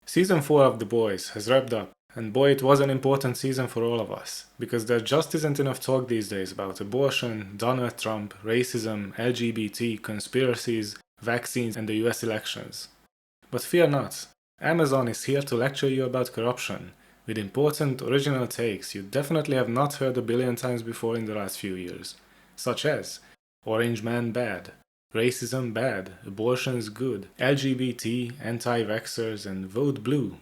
Season 4 of The Boys has wrapped up, and boy, it was an important season for all of us, because there just isn't enough talk these days about abortion, Donald Trump, racism, LGBT, conspiracies, vaccines, and the US elections. But fear not, Amazon is here to lecture you about corruption, with important original takes you definitely have not heard a billion times before in the last few years, such as Orange Man bad, racism bad, abortions good, LGBT, anti-vaxxers, and vote blue.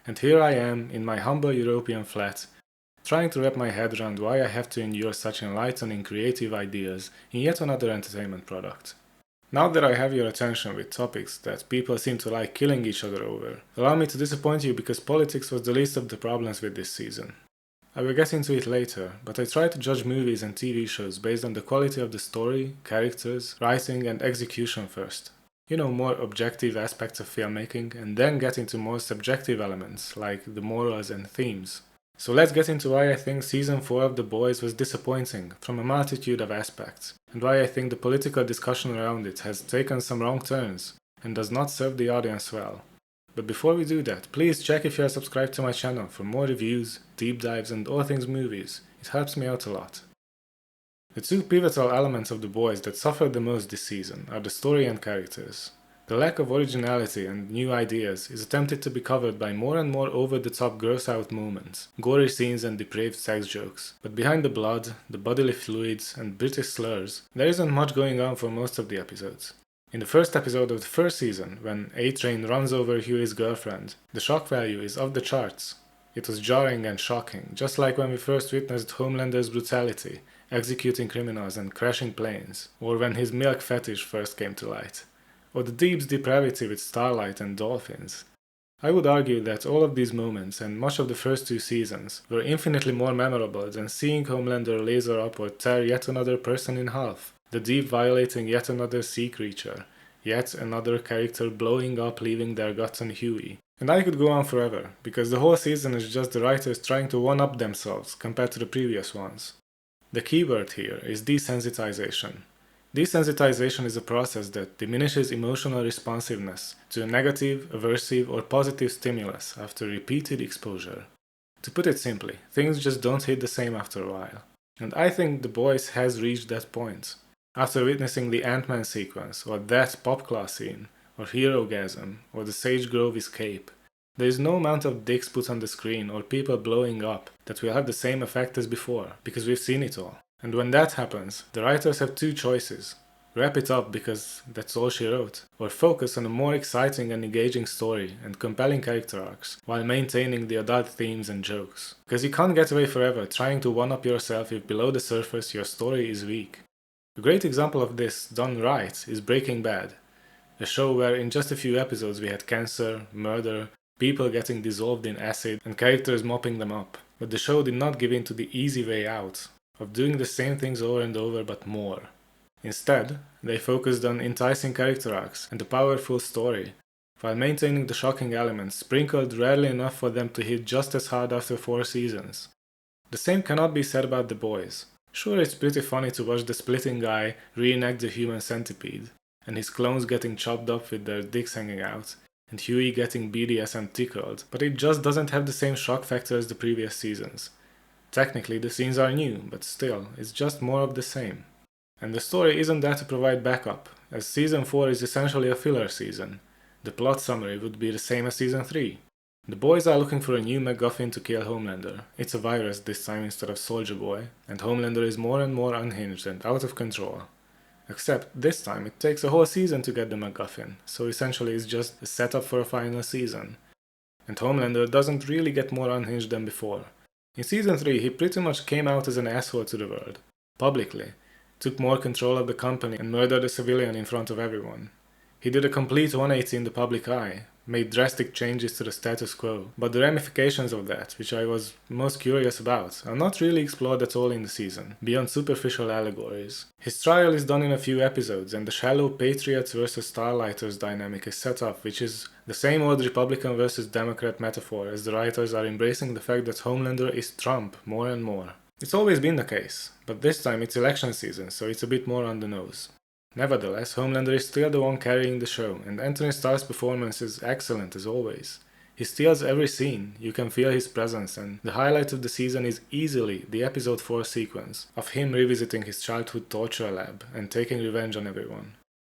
And here I am, in my humble European flat, trying to wrap my head around why I have to endure such enlightening creative ideas in yet another entertainment product. Now that I have your attention with topics that people seem to like killing each other over, allow me to disappoint you because politics was the least of the problems with this season. I will get into it later, but I try to judge movies and TV shows based on the quality of the story, characters, writing, and execution first. More objective aspects of filmmaking, and then get into more subjective elements, like the morals and themes. So let's get into why I think Season 4 of The Boys was disappointing from a multitude of aspects, and why I think the political discussion around it has taken some wrong turns, and does not serve the audience well. But before we do that, please check if you are subscribed to my channel for more reviews, deep dives, and all things movies. It helps me out a lot. The two pivotal elements of The Boys that suffered the most this season are the story and characters. The lack of originality and new ideas is attempted to be covered by more and more over-the-top gross-out moments, gory scenes and depraved sex jokes. But behind the blood, the bodily fluids, and British slurs, there isn't much going on for most of the episodes. In the first episode of the first season, when A-Train runs over Huey's girlfriend, the shock value is off the charts. It was jarring and shocking, just like when we first witnessed Homelander's brutality, executing criminals and crashing planes, or when his milk fetish first came to light, or the Deep's depravity with Starlight and dolphins. I would argue that all of these moments and much of the first two seasons were infinitely more memorable than seeing Homelander laser up or tear yet another person in half, the Deep violating yet another sea creature, yet another character blowing up leaving their guts on Huey. And I could go on forever, because the whole season is just the writers trying to one-up themselves compared to the previous ones. The keyword here is desensitization. Desensitization is a process that diminishes emotional responsiveness to a negative, aversive, or positive stimulus after repeated exposure. To put it simply, things just don't hit the same after a while. And I think The Boys has reached that point. After witnessing the Ant-Man sequence, or that pop class scene, or Herogasm, or the Sage Grove escape, there is no amount of dicks put on the screen or people blowing up that will have the same effect as before, because we've seen it all. And when that happens, the writers have two choices. Wrap it up because that's all she wrote, or focus on a more exciting and engaging story and compelling character arcs, while maintaining the adult themes and jokes. Because you can't get away forever trying to one-up yourself if below the surface your story is weak. A great example of this, done right, is Breaking Bad, a show where in just a few episodes we had cancer, murder, people getting dissolved in acid, and characters mopping them up. But the show did not give in to the easy way out, of doing the same things over and over but more. Instead, they focused on enticing character arcs and a powerful story, while maintaining the shocking elements sprinkled rarely enough for them to hit just as hard after 4 seasons. The same cannot be said about The Boys. Sure, it's pretty funny to watch the splitting guy reenact the human centipede, and his clones getting chopped up with their dicks hanging out, and Huey getting BDSM tickled, but it just doesn't have the same shock factor as the previous seasons. Technically the scenes are new, but still, it's just more of the same. And the story isn't there to provide backup, as Season 4 is essentially a filler season. The plot summary would be the same as Season 3. The boys are looking for a new MacGuffin to kill Homelander. It's a virus this time instead of Soldier Boy, and Homelander is more and more unhinged and out of control. Except this time it takes a whole season to get the MacGuffin, so essentially it's just a setup for a final season. And Homelander doesn't really get more unhinged than before. In Season 3 he pretty much came out as an asshole to the world, publicly, took more control of the company and murdered a civilian in front of everyone. He did a complete 180 in the public eye, made drastic changes to the status quo, but the ramifications of that, which I was most curious about, are not really explored at all in the season, beyond superficial allegories. His trial is done in a few episodes, and the shallow Patriots versus Starlighters dynamic is set up, which is the same old Republican versus Democrat metaphor as the writers are embracing the fact that Homelander is Trump more and more. It's always been the case, but this time it's election season, so it's a bit more on the nose. Nevertheless, Homelander is still the one carrying the show, and Anthony Starr's performance is excellent as always. He steals every scene, you can feel his presence, and the highlight of the season is easily the episode 4 sequence of him revisiting his childhood torture lab and taking revenge on everyone.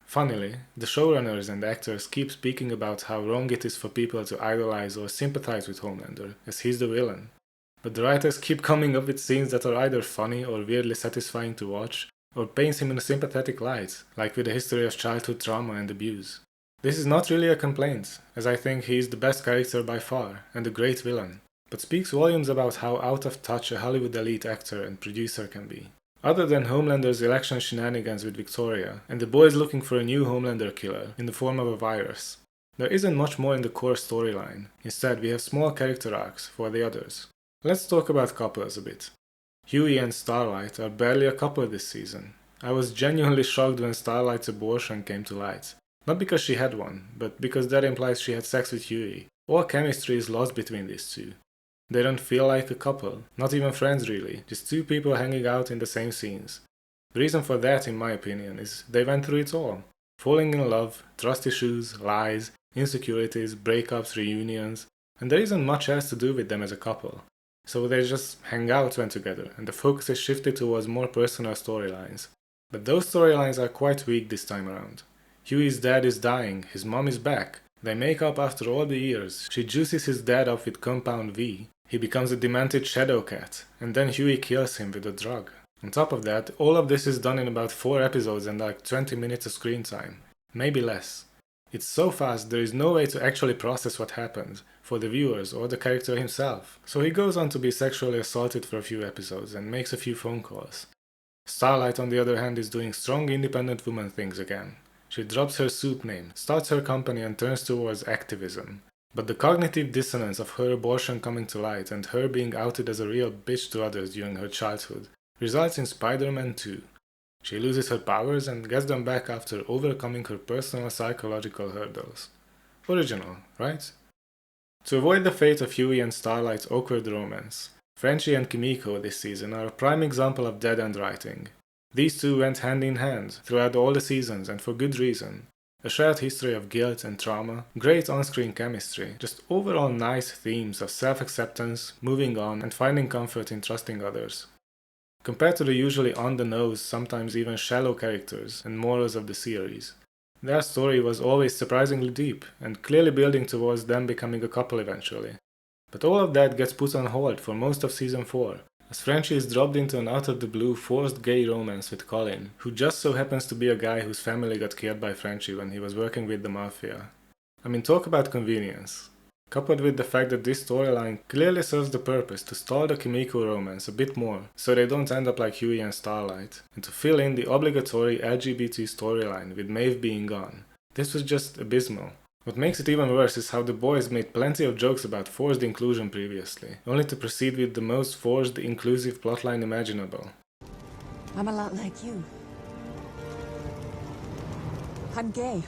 Funnily, the showrunners and actors keep speaking about how wrong it is for people to idolize or sympathize with Homelander, as he's the villain. But the writers keep coming up with scenes that are either funny or weirdly satisfying to watch, or paints him in a sympathetic light, like with a history of childhood trauma and abuse. This is not really a complaint, as I think he is the best character by far, and a great villain, but speaks volumes about how out of touch a Hollywood elite actor and producer can be. Other than Homelander's election shenanigans with Victoria, and the boys looking for a new Homelander killer in the form of a virus, there isn't much more in the core storyline. Instead, we have small character arcs for the others. Let's talk about couples a bit. Huey and Starlight are barely a couple this season. I was genuinely shocked when Starlight's abortion came to light. Not because she had one, but because that implies she had sex with Huey. All chemistry is lost between these two. They don't feel like a couple, not even friends really, just two people hanging out in the same scenes. The reason for that, in my opinion, is they went through it all. Falling in love, trust issues, lies, insecurities, breakups, reunions, and there isn't much else to do with them as a couple. So they just hang out when together, and the focus is shifted towards more personal storylines. But those storylines are quite weak this time around. Huey's dad is dying, his mom is back, they make up after all the years, she juices his dad up with Compound V, he becomes a demented shadow cat, and then Huey kills him with a drug. On top of that, all of this is done in about 4 episodes and like 20 minutes of screen time. Maybe less. It's so fast there is no way to actually process what happens, for the viewers or the character himself. So he goes on to be sexually assaulted for a few episodes and makes a few phone calls. Starlight on the other hand is doing strong independent woman things again. She drops her soup name, starts her company and turns towards activism. But the cognitive dissonance of her abortion coming to light and her being outed as a real bitch to others during her childhood results in Spider-Man 2. She loses her powers and gets them back after overcoming her personal psychological hurdles. Original, right? To avoid the fate of Huey and Starlight's awkward romance, Frenchie and Kimiko this season are a prime example of dead-end writing. These two went hand in hand throughout all the seasons and for good reason. A shared history of guilt and trauma, great on-screen chemistry, just overall nice themes of self-acceptance, moving on, and finding comfort in trusting others. Compared to the usually on-the-nose, sometimes even shallow characters and morals of the series, their story was always surprisingly deep, and clearly building towards them becoming a couple eventually. But all of that gets put on hold for most of season 4, as Frenchie is dropped into an out-of-the-blue forced gay romance with Colin, who just so happens to be a guy whose family got killed by Frenchie when he was working with the Mafia. I mean, talk about convenience. Coupled with the fact that this storyline clearly serves the purpose to stall the Kimiko romance a bit more, so they don't end up like Huey and Starlight, and to fill in the obligatory LGBT storyline with Maeve being gone. This was just abysmal. What makes it even worse is how the boys made plenty of jokes about forced inclusion previously, only to proceed with the most forced inclusive plotline imaginable. I'm a lot like you. I'm gay.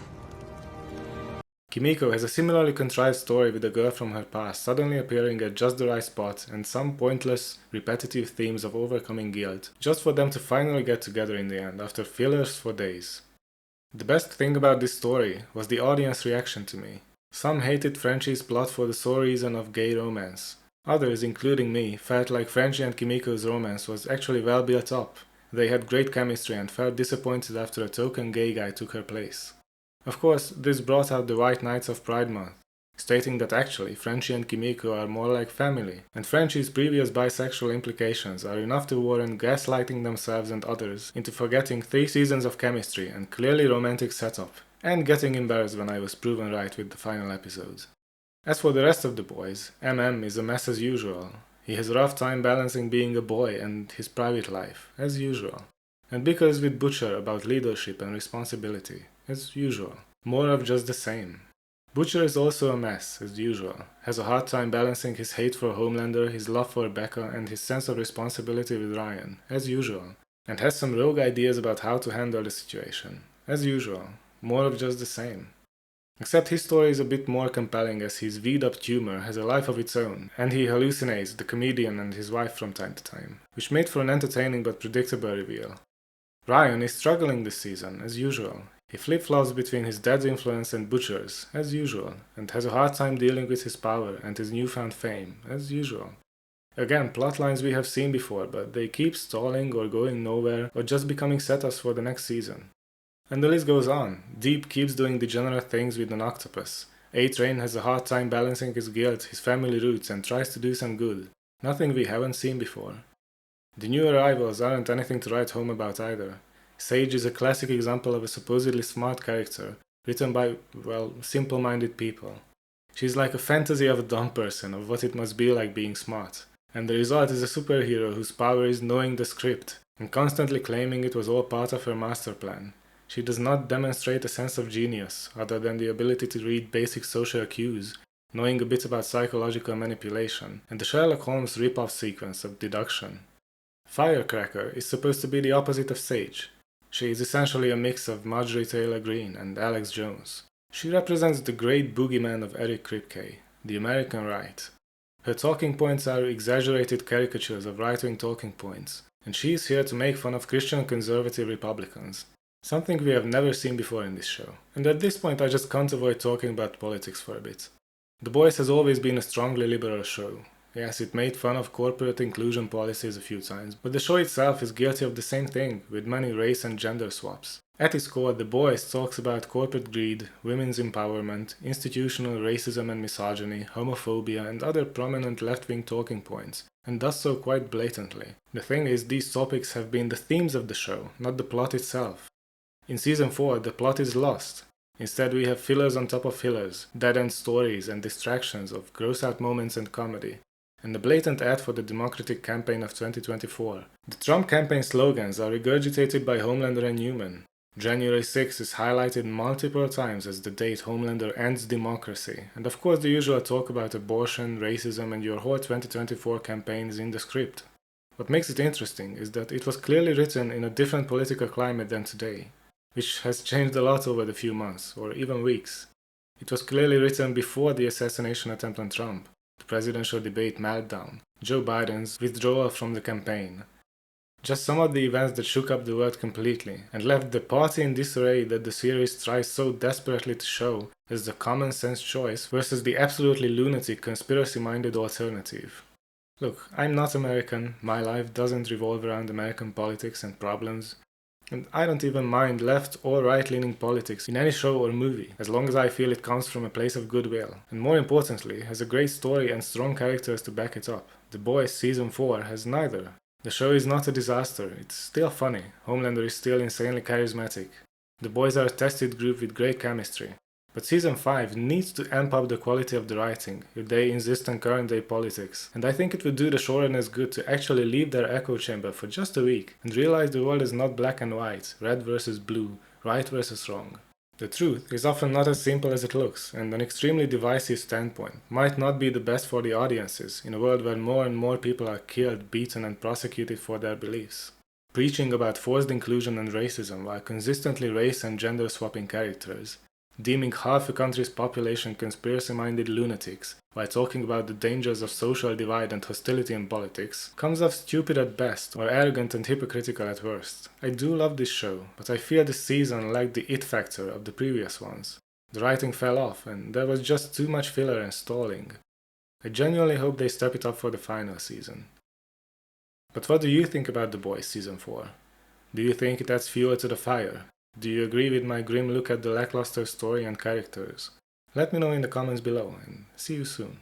Kimiko has a similarly contrived story with a girl from her past suddenly appearing at just the right spot and some pointless, repetitive themes of overcoming guilt, just for them to finally get together in the end after fillers for days. The best thing about this story was the audience reaction to me. Some hated Frenchie's plot for the sole reason of gay romance. Others, including me, felt like Frenchie and Kimiko's romance was actually well built up. They had great chemistry and felt disappointed after a token gay guy took her place. Of course, this brought out the White Knights of Pride Month, stating that actually Frenchie and Kimiko are more like family, and Frenchie's previous bisexual implications are enough to warrant gaslighting themselves and others into forgetting 3 seasons of chemistry and clearly romantic setup, and getting embarrassed when I was proven right with the final episode. As for the rest of the boys, MM is a mess as usual. He has a rough time balancing being a boy and his private life, as usual. And bickers with Butcher about leadership and responsibility, as usual. More of just the same. Butcher is also a mess, as usual. Has a hard time balancing his hate for Homelander, his love for Becca, and his sense of responsibility with Ryan, as usual. And has some rogue ideas about how to handle the situation, as usual. More of just the same. Except his story is a bit more compelling as his V'd-up tumor has a life of its own, and he hallucinates the comedian and his wife from time to time, which made for an entertaining but predictable reveal. Ryan is struggling this season, as usual. He flip-flops between his dad's influence and Butcher's, as usual, and has a hard time dealing with his power and his newfound fame, as usual. Again, plotlines we have seen before, but they keep stalling or going nowhere or just becoming setups for the next season. And the list goes on. Deep keeps doing degenerate things with an octopus. A-Train has a hard time balancing his guilt, his family roots, and tries to do some good. Nothing we haven't seen before. The new arrivals aren't anything to write home about either. Sage is a classic example of a supposedly smart character, written by, well, simple-minded people. She's like a fantasy of a dumb person, of what it must be like being smart. And the result is a superhero whose power is knowing the script, and constantly claiming it was all part of her master plan. She does not demonstrate a sense of genius, other than the ability to read basic social cues, knowing a bit about psychological manipulation, and the Sherlock Holmes rip-off sequence of deduction. Firecracker is supposed to be the opposite of Sage. She is essentially a mix of Marjorie Taylor Greene and Alex Jones. She represents the great boogeyman of Eric Kripke, the American right. Her talking points are exaggerated caricatures of right-wing talking points, and she is here to make fun of Christian conservative Republicans. Something we have never seen before in this show. And at this point I just can't avoid talking about politics for a bit. The Boys has always been a strongly liberal show. Yes, it made fun of corporate inclusion policies a few times, but the show itself is guilty of the same thing, with many race and gender swaps. At its core, The Boys talks about corporate greed, women's empowerment, institutional racism and misogyny, homophobia, and other prominent left-wing talking points, and does so quite blatantly. The thing is, these topics have been the themes of the show, not the plot itself. In Season 4, the plot is lost. Instead, we have fillers on top of fillers, dead-end stories and distractions of gross-out moments and comedy, and a blatant ad for the Democratic campaign of 2024. The Trump campaign slogans are regurgitated by Homelander and Newman. January 6 is highlighted multiple times as the date Homelander ends democracy, and of course the usual talk about abortion, racism, and your whole 2024 campaign is in the script. What makes it interesting is that it was clearly written in a different political climate than today, which has changed a lot over the few months, or even weeks. It was clearly written before the assassination attempt on Trump, the presidential debate meltdown, Joe Biden's withdrawal from the campaign. Just some of the events that shook up the world completely, and left the party in disarray that the series tries so desperately to show as the common sense choice versus the absolutely lunatic conspiracy-minded alternative. Look, I'm not American, my life doesn't revolve around American politics and problems, and I don't even mind left or right-leaning politics in any show or movie, as long as I feel it comes from a place of goodwill, and more importantly, has a great story and strong characters to back it up. The Boys Season 4 has neither. The show is not a disaster, it's still funny, Homelander is still insanely charismatic. The Boys are a tested group with great chemistry. But Season 5 needs to amp up the quality of the writing if they insist on current day politics, and I think it would do the showrunners good to actually leave their echo chamber for just a week and realize the world is not black and white, red versus blue, right versus wrong. The truth is often not as simple as it looks, and an extremely divisive standpoint might not be the best for the audiences in a world where more and more people are killed, beaten, and prosecuted for their beliefs. Preaching about forced inclusion and racism while consistently race and gender swapping characters, deeming half a country's population conspiracy-minded lunatics while talking about the dangers of social divide and hostility in politics, comes off stupid at best or arrogant and hypocritical at worst. I do love this show, but I fear this season lacked the it factor of the previous ones. The writing fell off, and there was just too much filler and stalling. I genuinely hope they step it up for the final season. But what do you think about The Boys Season 4? Do you think it adds fuel to the fire? Do you agree with my grim look at the lackluster story and characters? Let me know in the comments below, and see you soon.